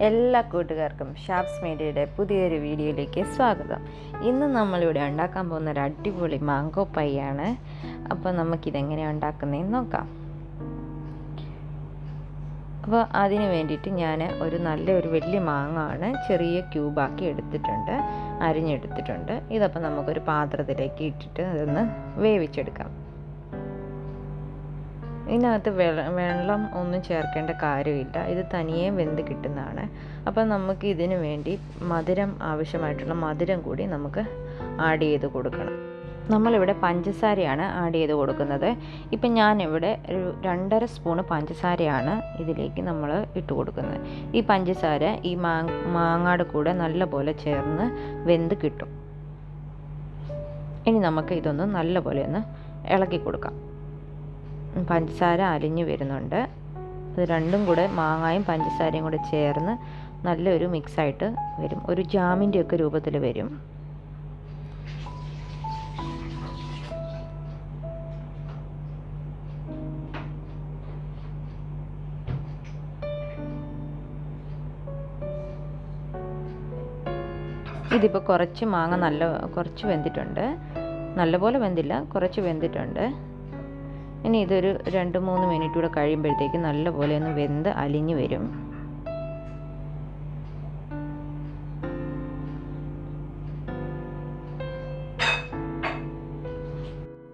എല്ലാ കൂട്ടുകാർക്കും ഷാപ്സ് മീഡിയയുടെ പുതിയൊരു വീഡിയോയിലേക്ക് സ്വാഗതം. ഇന്ന് നമ്മളിവിടെ ഉണ്ടാക്കാൻ പോകുന്ന ഒരു അടിപൊളി മാംഗോ പൈ ആണ്. അപ്പോൾ നമുക്കിതെങ്ങനെയാണ് ഉണ്ടാക്കുന്നതെന്ന് നോക്കാം. അപ്പോൾ അതിന് വേണ്ടിയിട്ട് ഞാൻ നല്ലൊരു വലിയ മാങ്ങ ചെറിയ ക്യൂബാക്കി എടുത്തിട്ടുണ്ട്, അരിഞ്ഞെടുത്തിട്ടുണ്ട്. ഇതപ്പോൾ നമുക്കൊരു പാത്രത്തിലേക്ക് ഇട്ടിട്ട് അതൊന്ന് വേവിച്ചെടുക്കാം. ഇതിനകത്ത് വെള്ളം ഒന്നും ചേർക്കേണ്ട കാര്യമില്ല, ഇത് തനിയെ വെന്ത് കിട്ടുന്നതാണ്. അപ്പം നമുക്ക് ഇതിന് വേണ്ടി ആവശ്യമായിട്ടുള്ള മധുരം കൂടി നമുക്ക് ആഡ് ചെയ്ത് കൊടുക്കണം. നമ്മളിവിടെ പഞ്ചസാരയാണ് ആഡ് ചെയ്ത് കൊടുക്കുന്നത്. ഇപ്പം ഞാനിവിടെ ഒരു 2.5 സ്പൂണ് പഞ്ചസാരയാണ് ഇതിലേക്ക് നമ്മൾ ഇട്ട് കൊടുക്കുന്നത്. ഈ പഞ്ചസാര ഈ മാങ്ങയുടെ കൂടെ നല്ലപോലെ ചേർന്ന് വെന്ത് കിട്ടും. ഇനി നമുക്ക് ഇതൊന്ന് നല്ലപോലെ ഒന്ന് ഇളക്കി കൊടുക്കാം. പഞ്ചസാര അലിഞ്ഞ് വരുന്നുണ്ട്. ഇത് രണ്ടും കൂടെ മാങ്ങയും പഞ്ചസാരയും കൂടെ ചേർന്ന് നല്ലൊരു മിക്സായിട്ട് വരും, ഒരു ജാമിൻ്റെ ഒക്കെ രൂപത്തിൽ വരും. ഇതിപ്പോൾ കുറച്ച് മാങ്ങ കുറച്ച് വെന്തിട്ടുണ്ട്, നല്ലപോലെ വെന്തില്ല, കുറച്ച് വെന്തിട്ടുണ്ട്. ഇനി ഇതൊരു 2-3 മിനിറ്റ് കൂടെ കഴിയുമ്പോഴത്തേക്ക് നല്ലപോലെ ഒന്ന് വെന്ത് അലിഞ്ഞ് വരും.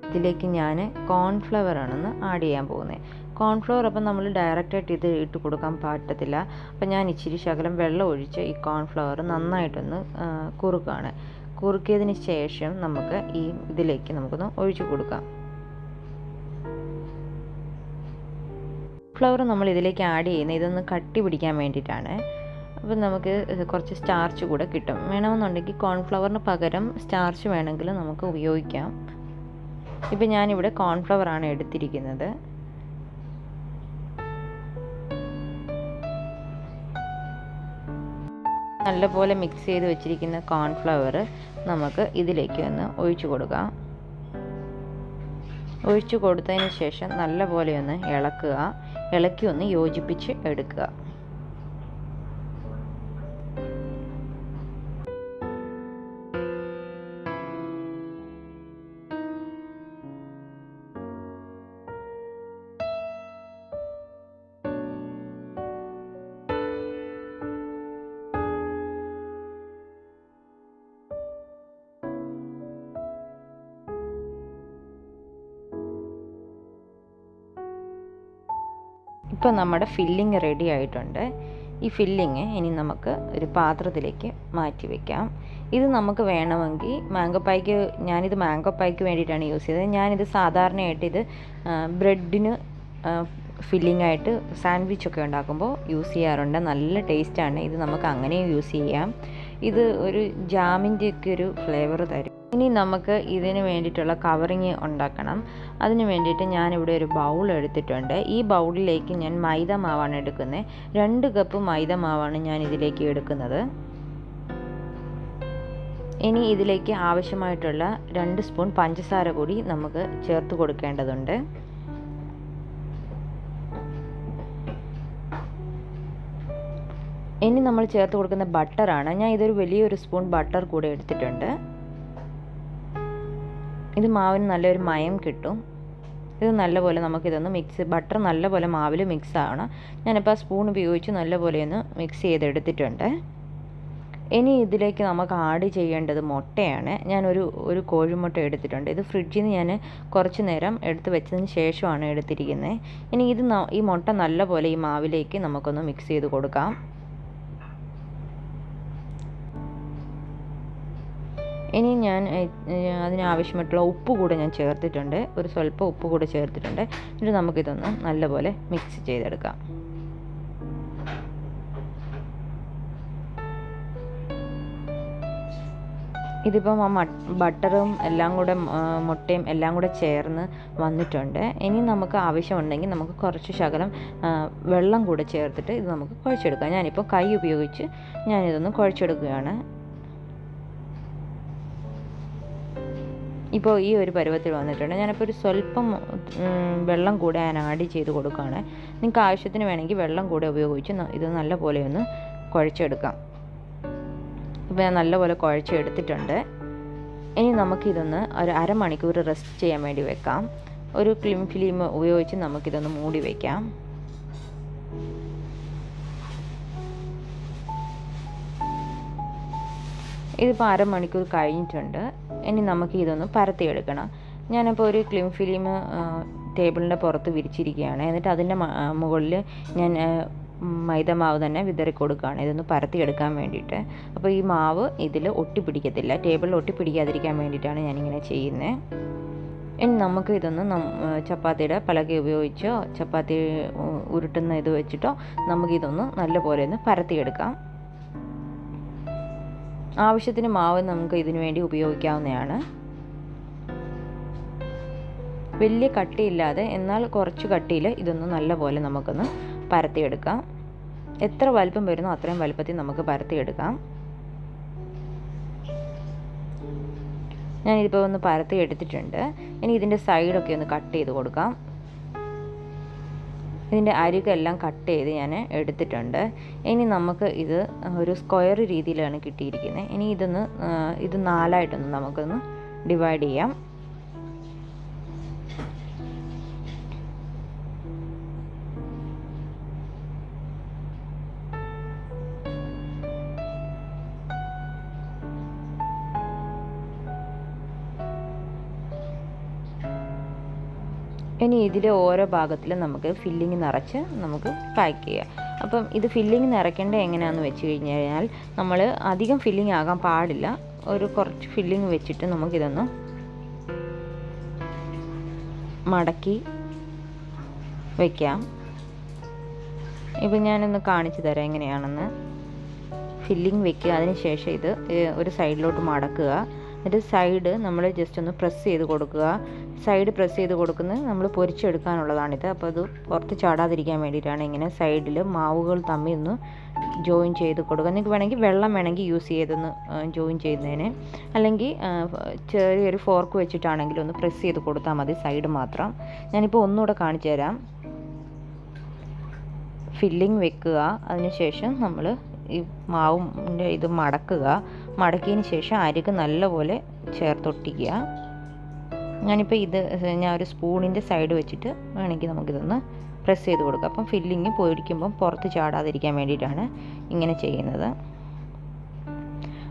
ഇതിലേക്ക് ഞാൻ കോൺഫ്ലവർ ആണെന്ന് ആഡ് ചെയ്യാൻ പോകുന്നത്. കോൺഫ്ലവർ അപ്പം നമ്മൾ ഡയറക്റ്റായിട്ട് ഇത് ഇട്ട് കൊടുക്കാൻ പറ്റത്തില്ല. അപ്പം ഞാൻ ഇച്ചിരി ശകലം വെള്ളം ഒഴിച്ച് ഈ കോൺഫ്ലവർ നന്നായിട്ടൊന്ന് കുറുക്കിയതിന് ശേഷം നമുക്ക് ഇതിലേക്ക് നമുക്കൊന്ന് ഒഴിച്ചു കൊടുക്കാം. കോൺഫ്ലവർ നമ്മൾ ഇതിലേക്ക് ആഡ് ചെയ്യുന്നത് ഇതൊന്ന് കട്ടി പിടിക്കാൻ വേണ്ടിയിട്ടാണ്. അപ്പം നമുക്ക് കുറച്ച് സ്റ്റാർച്ച് കൂടെ കിട്ടും. വേണമെന്നുണ്ടെങ്കിൽ കോൺഫ്ലവറിന് പകരം സ്റ്റാർച്ച് വേണമെങ്കിൽ നമുക്ക് ഉപയോഗിക്കാം. ഇപ്പം ഞാനിവിടെ കോൺഫ്ലവറാണ് എടുത്തിരിക്കുന്നത്. നല്ലപോലെ മിക്സ് ചെയ്ത് വെച്ചിരിക്കുന്ന കോൺഫ്ലവർ നമുക്ക് ഇതിലേക്ക് ഒന്ന് ഒഴിച്ചു കൊടുക്കാം. ഒഴിച്ചു കൊടുത്തതിന് ശേഷം നല്ലപോലെ ഒന്ന് ഇളക്കി ഒന്ന് യോജിപ്പിച്ച് എടുക്കുക. ഇപ്പോൾ നമ്മുടെ ഫില്ലിങ് റെഡി ആയിട്ടുണ്ട്. ഈ ഫില്ലിങ് ഇനി നമുക്ക് ഒരു പാത്രത്തിലേക്ക് മാറ്റി വയ്ക്കാം. ഇത് നമുക്ക് വേണമെങ്കിൽ ഞാനിത് മാംഗോ പൈക്ക് വേണ്ടിയിട്ടാണ് യൂസ് ചെയ്തത്. ഞാനിത് സാധാരണയായിട്ട് ഇത് ബ്രെഡിന് ഫില്ലിംഗ് ആയിട്ട് സാൻഡ്വിച്ചൊക്കെ ഉണ്ടാക്കുമ്പോൾ യൂസ് ചെയ്യാറുണ്ട്. നല്ല ടേസ്റ്റാണ്. ഇത് നമുക്ക് അങ്ങനെയും യൂസ് ചെയ്യാം. ഇത് ഒരു ജാമിൻ്റെ ഒക്കെ ഒരു ഫ്ലേവർ തരും. ഇനി നമുക്ക് ഇതിന് വേണ്ടിയിട്ടുള്ള കവറിങ് ഉണ്ടാക്കണം. അതിന് വേണ്ടിയിട്ട് ഞാനിവിടെ ഒരു ബൗൾ എടുത്തിട്ടുണ്ട്. ഈ ബൗളിലേക്ക് ഞാൻ മൈദ മാവാണ് എടുക്കുന്നത്. 2 കപ്പ് മൈദ മാവാണ് ഞാൻ ഇതിലേക്ക് എടുക്കുന്നത്. ഇനി ഇതിലേക്ക് ആവശ്യമായിട്ടുള്ള 2 സ്പൂൺ പഞ്ചസാര കൂടി നമുക്ക് ചേർത്ത് കൊടുക്കേണ്ടതുണ്ട്. ഇനി നമ്മൾ ചേർത്ത് കൊടുക്കുന്ന ബട്ടറാണ്. ഞാൻ ഇതൊരു വലിയൊരു സ്പൂൺ ബട്ടർ കൂടെ എടുത്തിട്ടുണ്ട്. ഇത് മാവിന് നല്ലൊരു മയം കിട്ടും. ഇത് നല്ലപോലെ നമുക്കിതൊന്ന് ബട്ടർ നല്ലപോലെ മാവിൽ മിക്സ് ആവണം. ഞാനിപ്പോൾ ആ സ്പൂൺ ഉപയോഗിച്ച് നല്ലപോലെ ഒന്ന് മിക്സ് ചെയ്തെടുത്തിട്ടുണ്ട്. ഇനി ഇതിലേക്ക് നമുക്ക് ആഡ് ചെയ്യേണ്ടത് മുട്ടയാണ്. ഞാനൊരു കോഴിമുട്ട എടുത്തിട്ടുണ്ട്. ഇത് ഫ്രിഡ്ജിൽ നിന്ന് ഞാൻ കുറച്ച് നേരം എടുത്ത് വെച്ചതിന് ശേഷമാണ് എടുത്തിരിക്കുന്നത്. ഇനി ഈ മുട്ട നല്ലപോലെ ഈ മാവിലേക്ക് നമുക്കൊന്ന് മിക്സ് ചെയ്ത് കൊടുക്കാം. ഇനി ഞാൻ അതിനാവശ്യമായിട്ടുള്ള ഉപ്പ് കൂടെ ഞാൻ ചേർത്തിട്ടുണ്ട്. ഒരു സ്വല്പം ഉപ്പ് കൂടെ ചേർത്തിട്ടുണ്ട്. എന്നിട്ട് നമുക്കിതൊന്ന് നല്ലപോലെ മിക്സ് ചെയ്തെടുക്കാം. ഇതിപ്പം ബട്ടറും എല്ലാം കൂടെ മുട്ടയും എല്ലാം കൂടെ ചേർന്ന് വന്നിട്ടുണ്ട്. ഇനി നമുക്ക് ആവശ്യമുണ്ടെങ്കിൽ നമുക്ക് കുറച്ച് ശകലം വെള്ളം കൂടെ ചേർത്തിട്ട് ഇത് നമുക്ക് കുഴച്ചെടുക്കാം. ഞാനിപ്പോൾ കൈ ഉപയോഗിച്ച് ഞാനിതൊന്ന് കുഴച്ചെടുക്കുകയാണ്. ഇപ്പോൾ ഈ ഒരു പരുവത്തിൽ വന്നിട്ടുണ്ട്. ഞാനിപ്പോൾ ഒരു സ്വല്പം വെള്ളം കൂടെ ഞാൻ ആഡ് ചെയ്ത് കൊടുക്കുകയാണ്. നിങ്ങൾക്ക് ആവശ്യത്തിന് വേണമെങ്കിൽ വെള്ളം കൂടെ ഉപയോഗിച്ച് ഇത് നല്ലപോലെ ഒന്ന് കുഴച്ചെടുക്കാം. ഇപ്പോൾ ഞാൻ നല്ലപോലെ കുഴച്ചെടുത്തിട്ടുണ്ട്. ഇനി നമുക്കിതൊന്ന് ഒരു അരമണിക്കൂർ റെസ്റ്റ് ചെയ്യാൻ വേണ്ടി വെക്കാം. ഒരു ക്ലിം ഫിലിം ഉപയോഗിച്ച് നമുക്കിതൊന്ന് മൂടി വയ്ക്കാം. ഇതിപ്പോൾ അരമണിക്കൂർ കഴിഞ്ഞിട്ടുണ്ട്. ഇനി നമുക്ക് ഇതൊന്ന് പരത്തിയെടുക്കണം. ഞാനിപ്പോൾ ഒരു ക്ലിം ഫിലിം ടേബിളിൻ്റെ പുറത്ത് വിരിച്ചിരിക്കുകയാണ്. എന്നിട്ട് അതിൻ്റെ മുകളിൽ ഞാൻ മൈദ മാവ് തന്നെ വിതറി കൊടുക്കുകയാണ്, ഇതൊന്ന് പരത്തിയെടുക്കാൻ വേണ്ടിയിട്ട്. അപ്പോൾ ഈ മാവ് ഇതിൽ ഒട്ടിപ്പിടിക്കത്തില്ല, ടേബിളിൽ ഒട്ടിപ്പിടിക്കാതിരിക്കാൻ വേണ്ടിയിട്ടാണ് ഞാനിങ്ങനെ ചെയ്യുന്നത്. ഇനി നമുക്ക് ഇതൊന്ന് ചപ്പാത്തിയുടെ പലക ഉപയോഗിച്ചോ ചപ്പാത്തി ഉരുട്ടുന്ന ഇത് വെച്ചിട്ടോ നമുക്കിതൊന്ന് നല്ലപോലെ ഒന്ന് പരത്തിയെടുക്കാം. ആവശ്യത്തിന് മാവ് നമുക്ക് ഇതിനു വേണ്ടി ഉപയോഗിക്കാവുന്നതാണ്. വലിയ കട്ടിയില്ലാതെ എന്നാൽ കുറച്ച് കട്ടിയിൽ ഇതൊന്ന് നല്ലപോലെ നമുക്കൊന്ന് പരത്തിയെടുക്കാം. എത്ര വലുപ്പം വരുന്നോ അത്രയും വലുപ്പത്തിൽ നമുക്ക് പരത്തിയെടുക്കാം. ഞാനിതിപ്പോൾ ഒന്ന് പരത്തി എടുത്തിട്ടുണ്ട്. ഇനി ഇതിൻ്റെ സൈഡൊക്കെ ഒന്ന് കട്ട് ചെയ്ത് കൊടുക്കാം. ഇതിൻ്റെ അരികെല്ലാം കട്ട് ചെയ്ത് ഞാൻ എടുത്തിട്ടുണ്ട്. ഇനി നമുക്ക് ഇത് ഒരു സ്ക്വയർ രീതിയിലാണ് കിട്ടിയിരിക്കുന്നത്. ഇനി ഇത് 4ആയിട്ടൊന്ന് നമുക്കൊന്ന് ഡിവൈഡ് ചെയ്യാം. ഇനി ഇതിലെ ഓരോ ഭാഗത്തിലും നമുക്ക് ഫില്ലിങ് നിറച്ച് നമുക്ക് പാക്ക് ചെയ്യാം. അപ്പം ഇത് ഫില്ലിങ് നിറയ്ക്കേണ്ടത് എങ്ങനെയാണെന്ന് വെച്ച് കഴിഞ്ഞാൽ നമ്മൾ അധികം ഫില്ലിങ് ആകാൻ പാടില്ല. ഒരു കുറച്ച് ഫില്ലിങ് വെച്ചിട്ട് നമുക്കിതൊന്ന് മടക്കി വയ്ക്കാം. ഇപ്പം ഞാനൊന്ന് കാണിച്ചു തരാം എങ്ങനെയാണെന്ന്. ഫില്ലിങ് വെക്കുക, അതിന് ശേഷം ഇത് ഒരു സൈഡിലോട്ട് മടക്കുക. എന്നിട്ട് സൈഡ് നമ്മൾ ജസ്റ്റ് ഒന്ന് പ്രസ് ചെയ്ത് കൊടുക്കുക. സൈഡ് പ്രസ് ചെയ്ത് കൊടുക്കുന്നത് നമ്മൾ പൊരിച്ചെടുക്കാനുള്ളതാണിത്. അപ്പോൾ അത് പുറത്ത് ചാടാതിരിക്കാൻ വേണ്ടിയിട്ടാണ് ഇങ്ങനെ സൈഡിൽ മാവുകൾ തമ്മിൽ ഒന്ന് ജോയിൻ ചെയ്ത് കൊടുക്കുക. നിങ്ങൾക്ക് വേണമെങ്കിൽ വെള്ളം വേണമെങ്കിൽ യൂസ് ചെയ്തൊന്ന് ജോയിൻ ചെയ്യുന്നതിന്, അല്ലെങ്കിൽ ചെറിയൊരു ഫോർക്ക് വെച്ചിട്ടാണെങ്കിലും ഒന്ന് പ്രസ് ചെയ്ത് കൊടുത്താൽ മതി സൈഡ് മാത്രം. ഞാനിപ്പോൾ ഒന്നുകൂടെ കാണിച്ചു തരാം. ഫില്ലിങ് വെക്കുക, അതിനുശേഷം നമ്മൾ ഈ മാവിൻ്റെ ഇത് മടക്കുക. മടക്കിയതിന് ശേഷം അരികെ നല്ലപോലെ ചേർത്തൊട്ടിക്കുക. ഞാനിപ്പോൾ ഞാൻ ഒരു സ്പൂണിൻ്റെ സൈഡ് വെച്ചിട്ട് വേണമെങ്കിൽ നമുക്കിതൊന്ന് പ്രസ് ചെയ്ത് കൊടുക്കാം. അപ്പം ഫില്ലിങ് പൊരിക്കുമ്പം പുറത്ത് ചാടാതിരിക്കാൻ വേണ്ടിയിട്ടാണ് ഇങ്ങനെ ചെയ്യുന്നത്.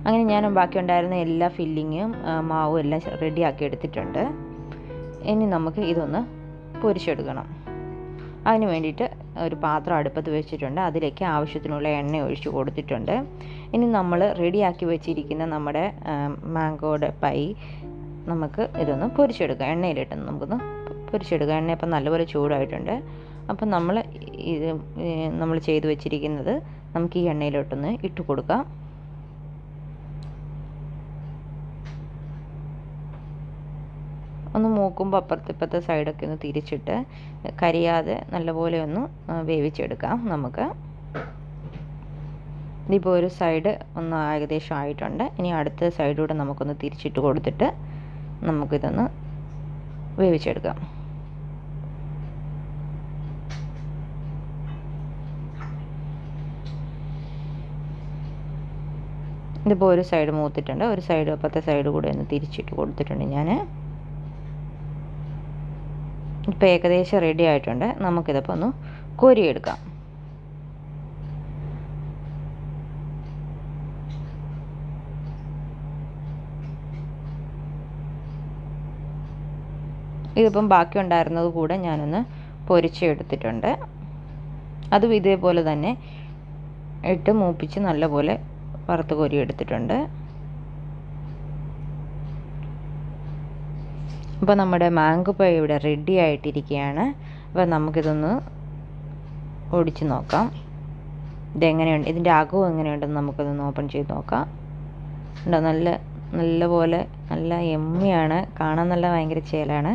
അങ്ങനെ ഞാൻ ബാക്കി ഉണ്ടായിരുന്ന എല്ലാ ഫില്ലിങ്ങും മാവും എല്ലാം റെഡിയാക്കി എടുത്തിട്ടുണ്ട്. ഇനി നമുക്ക് ഇതൊന്ന് പൊരിച്ചെടുക്കണം. അതിന് വേണ്ടിയിട്ട് ഒരു പാത്രം അടുപ്പത്ത് വെച്ചിട്ടുണ്ട്. അതിലേക്ക് ആവശ്യത്തിനുള്ള എണ്ണ ഒഴിച്ച് കൊടുത്തിട്ടുണ്ട്. ഇനി നമ്മൾ റെഡിയാക്കി വെച്ചിരിക്കുന്ന നമ്മുടെ മാംഗോയുടെ പൈ നമുക്ക് ഇതൊന്ന് പൊരിച്ചെടുക്കാം. എണ്ണയിലിട്ട് നമുക്കൊന്ന് പൊരിച്ചെടുക്കാം. എണ്ണ ഇപ്പം നല്ലപോലെ ചൂടായിട്ടുണ്ട്. അപ്പം നമ്മൾ ചെയ്ത് വെച്ചിരിക്കുന്നത് നമുക്ക് ഈ എണ്ണയിലോട്ടൊന്ന് ഇട്ട് കൊടുക്കാം. ഒന്ന് മൂക്കുമ്പോൾ അപ്പുറത്തെ സൈഡൊക്കെ ഒന്ന് തിരിച്ചിട്ട് കരിയാതെ നല്ലപോലെ ഒന്ന് വേവിച്ചെടുക്കാം നമുക്ക്. ഇതിപ്പോൾ ഒരു സൈഡ് ഒന്ന് ഏകദേശം ആയിട്ടുണ്ട്. ഇനി അടുത്ത സൈഡിലൂടെ നമുക്കൊന്ന് തിരിച്ചിട്ട് കൊടുത്തിട്ട് നമുക്കിതൊന്ന് വേവിച്ചെടുക്കാം. ഇതിപ്പോൾ ഒരു സൈഡ് മൂത്തിട്ടുണ്ട്. ഒരു സൈഡ് അപ്പുറത്തെ സൈഡ് കൂടെ ഒന്ന് തിരിച്ചിട്ട് കൊടുത്തിട്ടുണ്ട് ഞാൻ. ഇപ്പോൾ ഏകദേശം റെഡി ആയിട്ടുണ്ട്. നമുക്കിതിപ്പോൾ ഒന്ന് കോരിയെടുക്കാം. ഇതിപ്പം ബാക്കി ഉണ്ടായിരുന്നത് കൂടെ ഞാനൊന്ന് പൊരിച്ചെടുത്തിട്ടുണ്ട്. അതും ഇതേപോലെ തന്നെ ഇട്ട് മൂപ്പിച്ച് നല്ലപോലെ വറുത്ത് കോരി എടുത്തിട്ടുണ്ട്. അപ്പോൾ നമ്മുടെ മാംഗോ പൈ ഇവിടെ റെഡി ആയിട്ടിരിക്കുകയാണ്. അപ്പോൾ നമുക്കിതൊന്ന് ഒടിച്ച് നോക്കാം. ഇതെങ്ങനെയുണ്ട്, ഇതിൻ്റെ അകവും എങ്ങനെയുണ്ടെന്ന് നമുക്കിതൊന്ന് ഓപ്പൺ ചെയ്ത് നോക്കാം. ഉണ്ടോ, നല്ലപോലെ നല്ല എമ്മിയാണ്, കാണാൻ നല്ല ഭയങ്കര ചേലാണ്.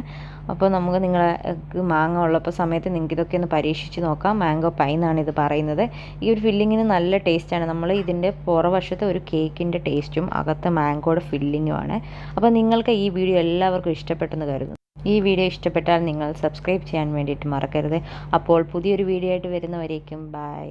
അപ്പോൾ നിങ്ങൾക്ക് മാങ്ങ ഉള്ളപ്പോൾ സമയത്ത് നിങ്ങൾക്ക് ഇതൊക്കെ ഒന്ന് പരീക്ഷിച്ച് നോക്കാം. മാംഗോ പൈ എന്നാണ് ഇത് പറയുന്നത്. ഈ ഒരു ഫില്ലിങ്ങിന് നല്ല ടേസ്റ്റാണ്. നമ്മൾ ഇതിൻ്റെ പുറവശത്ത് ഒരു കേക്കിൻ്റെ ടേസ്റ്റും അകത്ത് മാംഗോയുടെ ഫില്ലിങ്ങുമാണ്. അപ്പോൾ നിങ്ങൾക്ക് ഈ വീഡിയോ എല്ലാവർക്കും ഇഷ്ടപ്പെട്ടെന്ന് കരുതുന്നു. ഈ വീഡിയോ ഇഷ്ടപ്പെട്ടാൽ നിങ്ങൾ സബ്സ്ക്രൈബ് ചെയ്യാൻ വേണ്ടിയിട്ട് മറക്കരുത്. അപ്പോൾ പുതിയൊരു വീഡിയോ ആയിട്ട് വരുന്നവരേക്കും ബൈ.